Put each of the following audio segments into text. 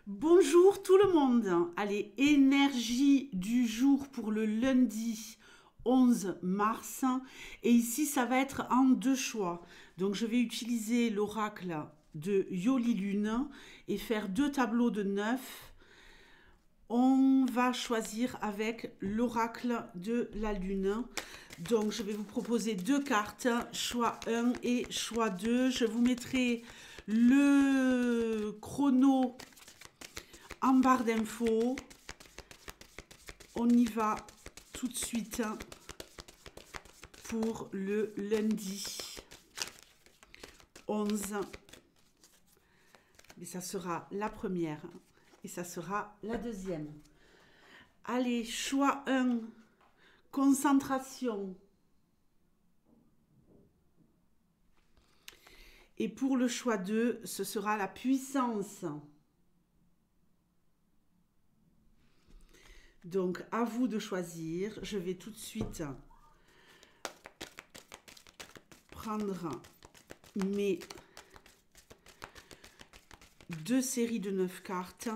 Bonjour tout le monde. Allez, énergie du jour pour le lundi 11 mars. Et ici, ça va être en deux choix. Donc, je vais utiliser l'oracle de Yoli Lune et faire deux tableaux de 9. On va choisir avec l'oracle de la Lune. Donc, je vais vous proposer deux cartes, choix 1 et choix 2. Je vous mettrai le chrono en barre d'infos. On y va tout de suite pour le lundi 11. Mais ça sera la première et ça sera la deuxième. Allez, choix 1, concentration. Et pour le choix 2, ce sera la puissance. Donc, à vous de choisir. Je vais tout de suite prendre mes deux séries de 9 cartes.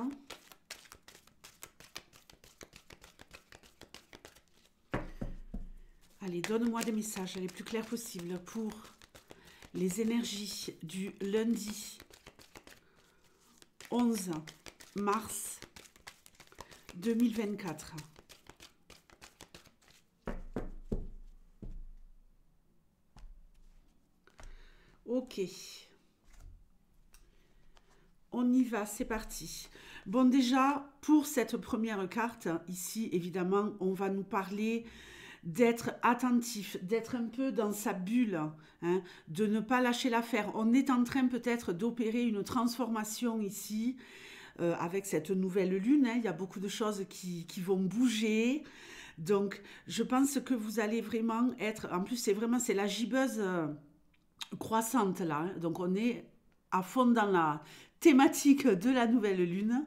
Allez, donne-moi des messages les plus clairs possibles pour les énergies du lundi 11 mars 2024. Ok. On y va, c'est parti. Bon, déjà, pour cette première carte, ici, évidemment, on va nous parler d'être attentif, d'être un peu dans sa bulle, hein, de ne pas lâcher l'affaire. On est en train peut-être d'opérer une transformation ici, avec cette nouvelle lune. Hein, il y a beaucoup de choses qui vont bouger. Donc, je pense que vous allez vraiment être... En plus, c'est la gibbeuse croissante, là. Hein, donc, on est à fond dans la thématique de la nouvelle lune.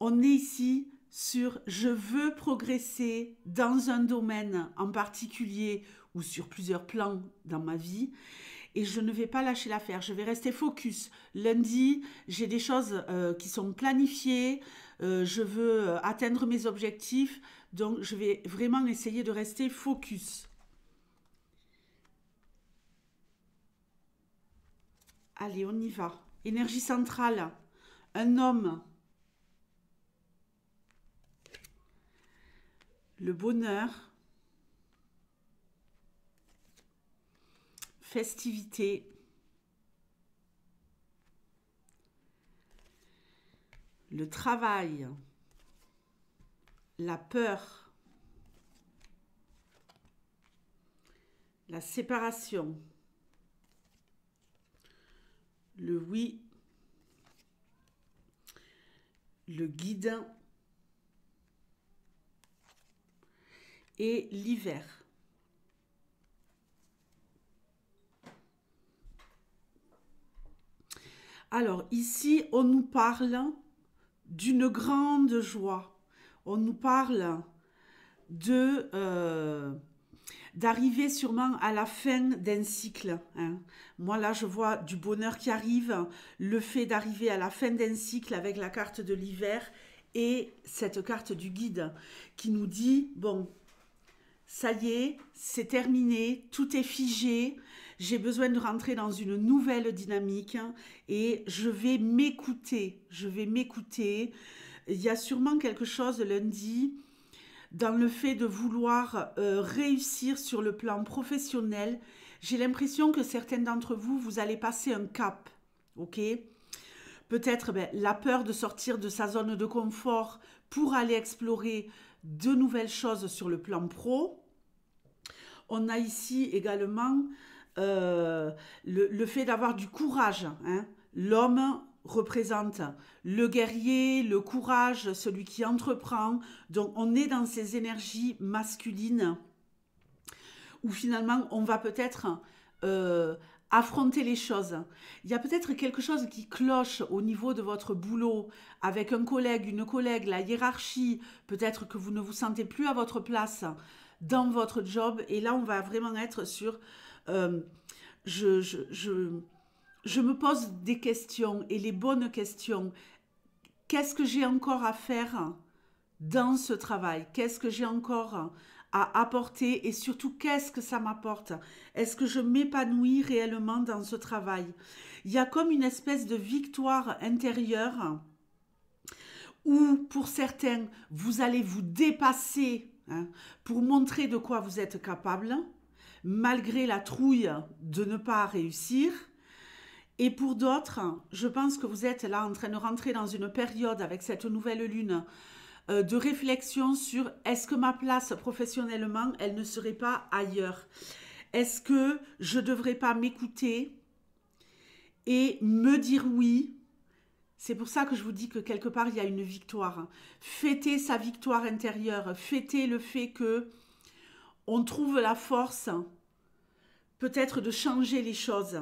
On est ici sur je veux progresser dans un domaine en particulier ou sur plusieurs plans dans ma vie et je ne vais pas lâcher l'affaire, je vais rester focus. Lundi, j'ai des choses qui sont planifiées, je veux atteindre mes objectifs, donc je vais vraiment essayer de rester focus. Allez, on y va. Énergie centrale, un homme. Le bonheur, festivité, le travail, la peur, la séparation, le oui, le guide et l'hiver. Alors ici, on nous parle d'une grande joie. On nous parle d'arriver sûrement à la fin d'un cycle. Hein. Moi là, je vois du bonheur qui arrive, le fait d'arriver à la fin d'un cycle avec la carte de l'hiver et cette carte du guide qui nous dit, bon, ça y est, c'est terminé, tout est figé, j'ai besoin de rentrer dans une nouvelle dynamique et je vais m'écouter, Il y a sûrement quelque chose lundi dans le fait de vouloir réussir sur le plan professionnel. J'ai l'impression que certains d'entre vous, vous allez passer un cap, ok ? Peut-être la peur de sortir de sa zone de confort pour aller explorer de nouvelles choses sur le plan pro. On a ici également le fait d'avoir du courage. Hein. L'homme représente le guerrier, le courage, celui qui entreprend. Donc on est dans ces énergies masculines où finalement on va peut-être affronter les choses. Il y a peut-être quelque chose qui cloche au niveau de votre boulot avec un collègue, une collègue, la hiérarchie. Peut-être que vous ne vous sentez plus à votre place dans votre job. Et là, on va vraiment être sur... je me pose des questions et les bonnes questions. qu'est-ce que j'ai encore à faire dans ce travail? Qu'est-ce que j'ai encore à apporter et surtout qu'est-ce que ça m'apporte? Est-ce que je m'épanouis réellement dans ce travail? Il y a comme une espèce de victoire intérieure où pour certains, vous allez vous dépasser pour montrer de quoi vous êtes capable, malgré la trouille de ne pas réussir. Et pour d'autres, je pense que vous êtes là en train de rentrer dans une période avec cette nouvelle lune de réflexion sur est-ce que ma place professionnellement, elle ne serait pas ailleurs? Est-ce que je ne devrais pas m'écouter et me dire oui? C'est pour ça que je vous dis que quelque part, il y a une victoire. Fêtez sa victoire intérieure. Fêtez le fait que on trouve la force peut-être de changer les choses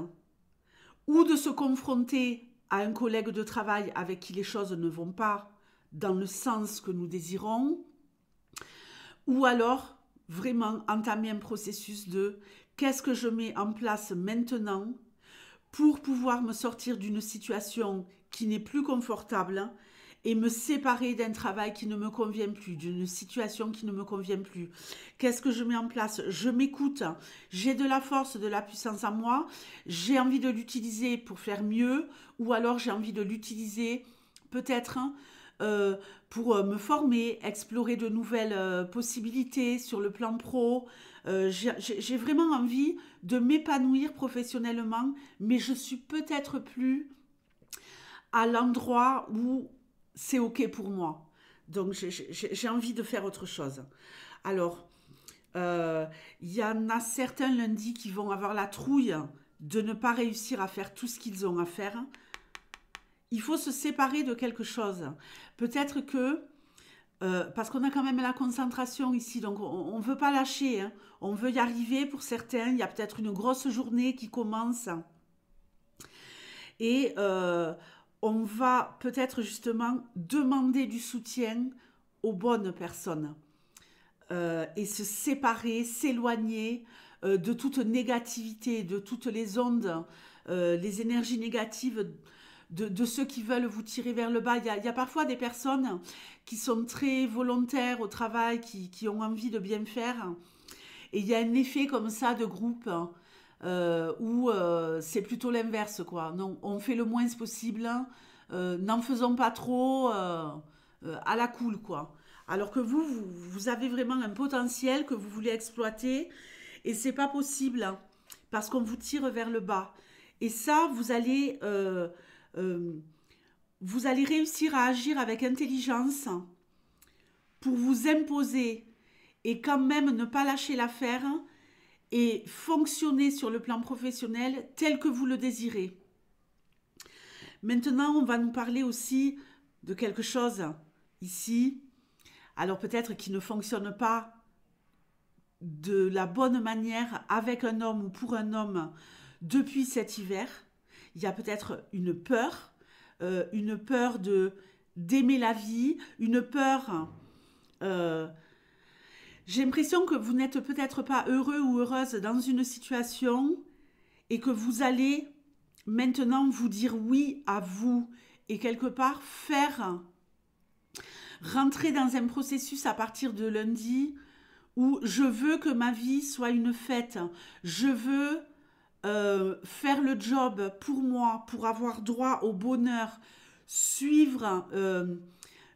ou de se confronter à un collègue de travail avec qui les choses ne vont pas dans le sens que nous désirons, ou alors vraiment entamer un processus de qu'est-ce que je mets en place maintenant pour pouvoir me sortir d'une situation qui n'est plus confortable et me séparer d'un travail qui ne me convient plus, d'une situation qui ne me convient plus. Qu'est-ce que je mets en place? Je m'écoute, j'ai de la force, de la puissance en moi, j'ai envie de l'utiliser pour faire mieux, ou alors j'ai envie de l'utiliser peut-être pour me former, explorer de nouvelles possibilités sur le plan pro. J'ai vraiment envie de m'épanouir professionnellement, mais je suis peut-être plus à l'endroit où c'est OK pour moi. Donc, j'ai envie de faire autre chose. Alors, il y en a certains lundi qui vont avoir la trouille de ne pas réussir à faire tout ce qu'ils ont à faire. Il faut se séparer de quelque chose. Peut-être que, parce qu'on a quand même la concentration ici, donc on ne veut pas lâcher, hein. On veut y arriver pour certains. Il y a peut-être une grosse journée qui commence. Et on va peut-être justement demander du soutien aux bonnes personnes et se séparer, s'éloigner de toute négativité, de toutes les ondes, les énergies négatives de ceux qui veulent vous tirer vers le bas. Il y a parfois des personnes qui sont très volontaires au travail, qui ont envie de bien faire. Et il y a un effet comme ça de groupe où c'est plutôt l'inverse, quoi. Non, on fait le moins possible, n'en faisons pas trop, à la cool, quoi. Alors que vous avez vraiment un potentiel que vous voulez exploiter et c'est pas possible parce qu'on vous tire vers le bas. Et ça, vous allez réussir à agir avec intelligence pour vous imposer et quand même ne pas lâcher l'affaire et fonctionner sur le plan professionnel tel que vous le désirez. Maintenant, on va nous parler aussi de quelque chose ici, alors peut-être qui ne fonctionne pas de la bonne manière avec un homme ou pour un homme depuis cet hiver. Il y a peut-être une peur d'aimer la vie, une peur... j'ai l'impression que vous n'êtes peut-être pas heureux ou heureuse dans une situation et que vous allez maintenant vous dire oui à vous et quelque part rentrer dans un processus à partir de lundi où je veux que ma vie soit une fête. Je veux faire le job pour moi, pour avoir droit au bonheur, suivre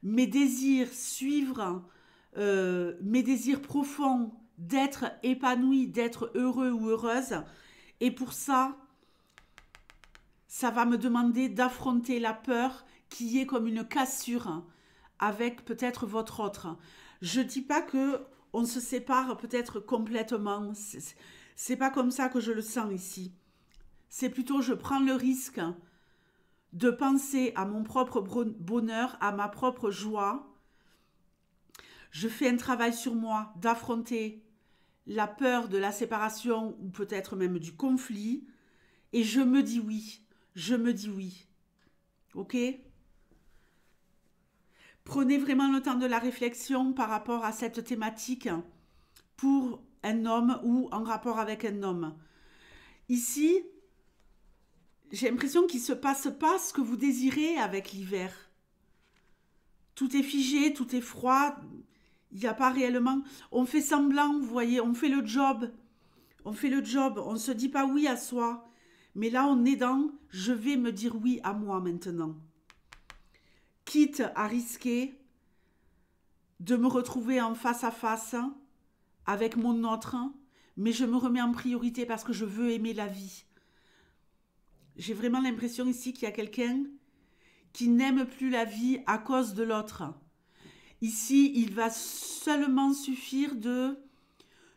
mes désirs, suivre mes désirs profonds d'être épanoui, d'être heureux ou heureuse. Et pour ça, ça va me demander d'affronter la peur qui est comme une cassure avec peut-être votre autre. Je dis pas que on se sépare peut-être complètement. C'est pas comme ça que je le sens ici. C'est plutôt je prends le risque de penser à mon propre bonheur, à ma propre joie. Je fais un travail sur moi d'affronter la peur de la séparation ou peut-être même du conflit et je me dis oui. Je me dis oui. Ok? Prenez vraiment le temps de la réflexion par rapport à cette thématique pour un homme ou en rapport avec un homme. Ici, j'ai l'impression qu'il ne se passe pas ce que vous désirez avec l'hiver. Tout est figé, tout est froid. Il n'y a pas réellement... On fait semblant, vous voyez, on fait le job. On fait le job, on ne se dit pas oui à soi. Mais là, on est dans « je vais me dire oui à moi maintenant ». Quitte à risquer de me retrouver en face à face avec mon autre, mais je me remets en priorité parce que je veux aimer la vie. J'ai vraiment l'impression ici qu'il y a quelqu'un qui n'aime plus la vie à cause de l'autre. Ici, il va seulement suffire de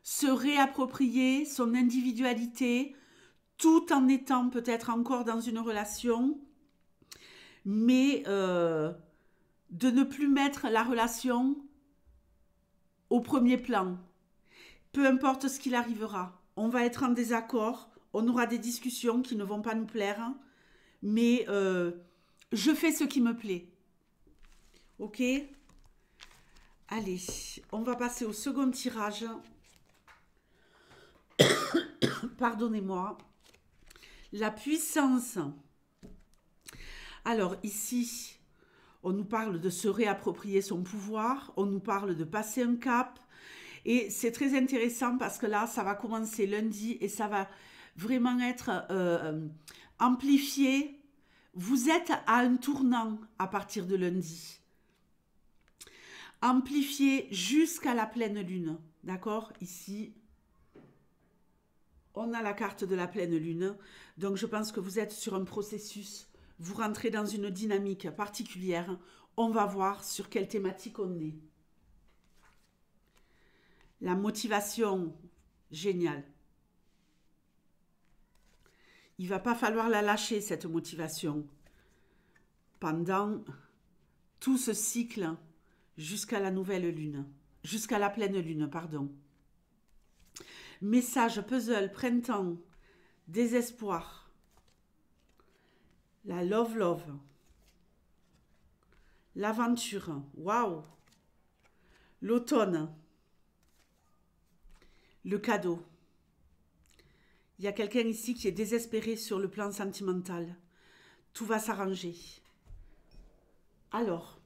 se réapproprier son individualité tout en étant peut-être encore dans une relation, mais de ne plus mettre la relation au premier plan. Peu importe ce qu'il arrivera, on va être en désaccord, on aura des discussions qui ne vont pas nous plaire, mais je fais ce qui me plaît. Ok? Allez, on va passer au second tirage. Pardonnez-moi. La puissance. Alors ici, on nous parle de se réapproprier son pouvoir, on nous parle de passer un cap. Et c'est très intéressant parce que là, ça va commencer lundi et ça va vraiment être amplifié. Vous êtes à un tournant à partir de lundi. Amplifié jusqu'à la pleine lune. D'accord? Ici, on a la carte de la pleine lune. Donc, je pense que vous êtes sur un processus. Vous rentrez dans une dynamique particulière. On va voir sur quelle thématique on est. La motivation, génial. Il ne va pas falloir la lâcher, cette motivation, pendant tout ce cycle jusqu'à la nouvelle lune, jusqu'à la pleine lune, pardon. Message, puzzle, printemps, désespoir. La love. L'aventure, waouh. L'automne. Le cadeau. Il y a quelqu'un ici qui est désespéré sur le plan sentimental. Tout va s'arranger. Alors,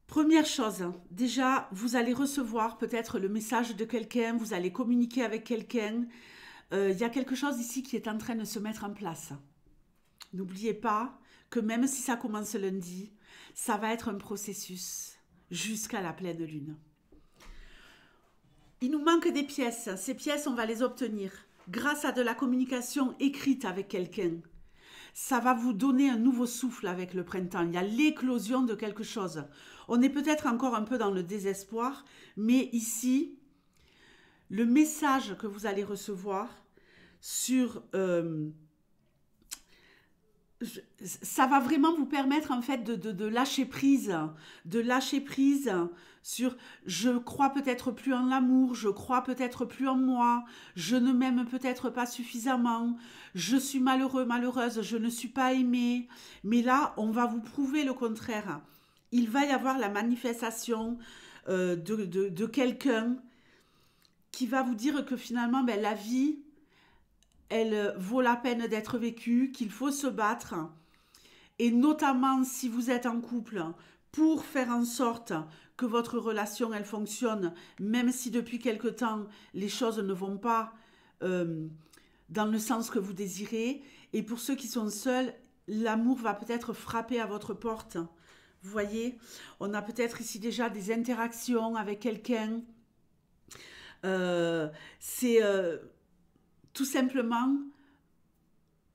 première chose, déjà, vous allez recevoir peut-être le message de quelqu'un, vous allez communiquer avec quelqu'un. Il y a quelque chose ici qui est en train de se mettre en place. N'oubliez pas que même si ça commence lundi, ça va être un processus jusqu'à la pleine lune. Il nous manque des pièces. Ces pièces, on va les obtenir grâce à de la communication écrite avec quelqu'un. Ça va vous donner un nouveau souffle avec le printemps. Il y a l'éclosion de quelque chose. On est peut-être encore un peu dans le désespoir, mais ici, le message que vous allez recevoir sur... ça va vraiment vous permettre en fait de lâcher prise, sur je crois peut-être plus en l'amour, je crois peut-être plus en moi, je ne m'aime peut-être pas suffisamment, je suis malheureux, malheureuse, je ne suis pas aimée. Mais là, on va vous prouver le contraire. Il va y avoir la manifestation de quelqu'un qui va vous dire que finalement, ben, la vie, elle vaut la peine d'être vécue, qu'il faut se battre. Et notamment si vous êtes en couple, pour faire en sorte que votre relation, elle fonctionne, même si depuis quelque temps, les choses ne vont pas dans le sens que vous désirez. Et pour ceux qui sont seuls, l'amour va peut-être frapper à votre porte. Vous voyez, on a peut-être ici déjà des interactions avec quelqu'un. C'est tout simplement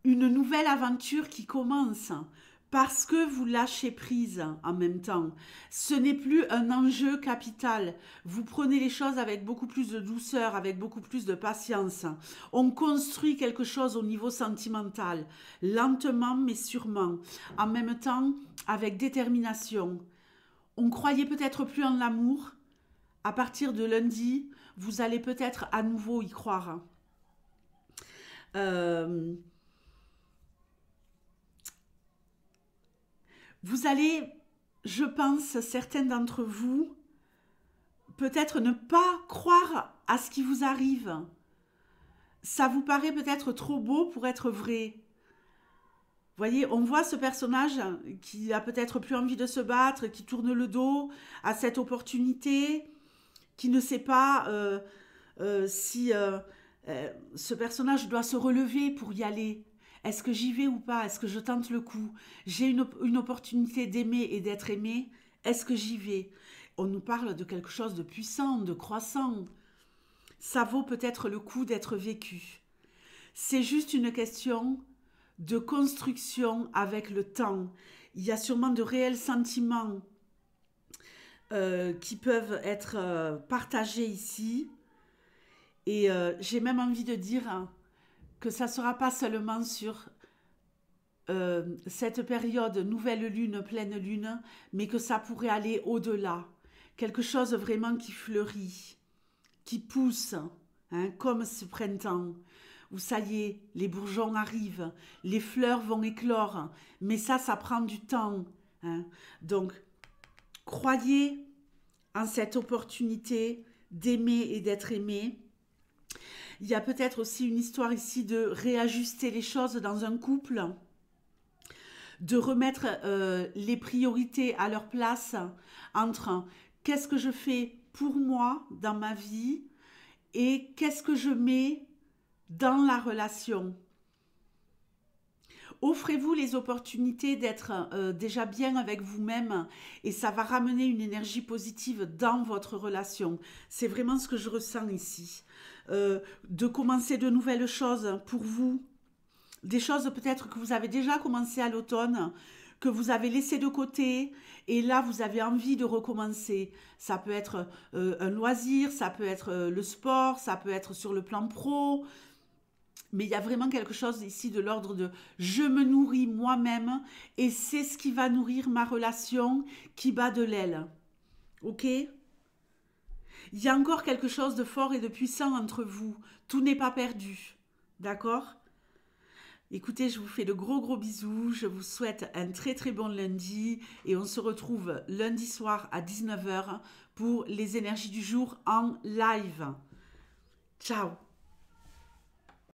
une nouvelle aventure qui commence. Parce que vous lâchez prise en même temps. Ce n'est plus un enjeu capital. Vous prenez les choses avec beaucoup plus de douceur, avec beaucoup plus de patience. On construit quelque chose au niveau sentimental, lentement mais sûrement. En même temps, avec détermination. On croyait peut-être plus en l'amour. À partir de lundi, vous allez peut-être à nouveau y croire. Vous allez, je pense, certains d'entre vous, peut-être ne pas croire à ce qui vous arrive. Ça vous paraît peut-être trop beau pour être vrai. voyez, on voit ce personnage qui a peut-être plus envie de se battre, qui tourne le dos à cette opportunité, qui ne sait pas si ce personnage doit se relever pour y aller. Est-ce que j'y vais ou pas? Est-ce que je tente le coup? J'ai une opportunité d'aimer et d'être aimé. Est-ce que j'y vais? On nous parle de quelque chose de puissant, de croissant. Ça vaut peut-être le coup d'être vécu. C'est juste une question de construction avec le temps. Il y a sûrement de réels sentiments qui peuvent être partagés ici. Et j'ai même envie de dire hein, que ça ne sera pas seulement sur cette période nouvelle lune, pleine lune, mais que ça pourrait aller au-delà. Quelque chose vraiment qui fleurit, qui pousse, hein, comme ce printemps, où ça y est, les bourgeons arrivent, les fleurs vont éclore, mais ça prend du temps. Hein. Donc, croyez en cette opportunité d'aimer et d'être aimé. Il y a peut-être aussi une histoire ici de réajuster les choses dans un couple, de remettre les priorités à leur place entre qu'est-ce que je fais pour moi dans ma vie et qu'est-ce que je mets dans la relation. Offrez-vous les opportunités d'être déjà bien avec vous-même et ça va ramener une énergie positive dans votre relation. C'est vraiment ce que je ressens ici. De commencer de nouvelles choses pour vous, des choses peut-être que vous avez déjà commencé à l'automne, que vous avez laissé de côté et là vous avez envie de recommencer. Ça peut être un loisir, ça peut être le sport, ça peut être sur le plan pro. Mais il y a vraiment quelque chose ici de l'ordre de je me nourris moi-même et c'est ce qui va nourrir ma relation qui bat de l'aile. Ok? Il y a encore quelque chose de fort et de puissant entre vous. Tout n'est pas perdu. D'accord? Écoutez, je vous fais de gros bisous. Je vous souhaite un très bon lundi et on se retrouve lundi soir à 19 h pour les énergies du jour en live. Ciao!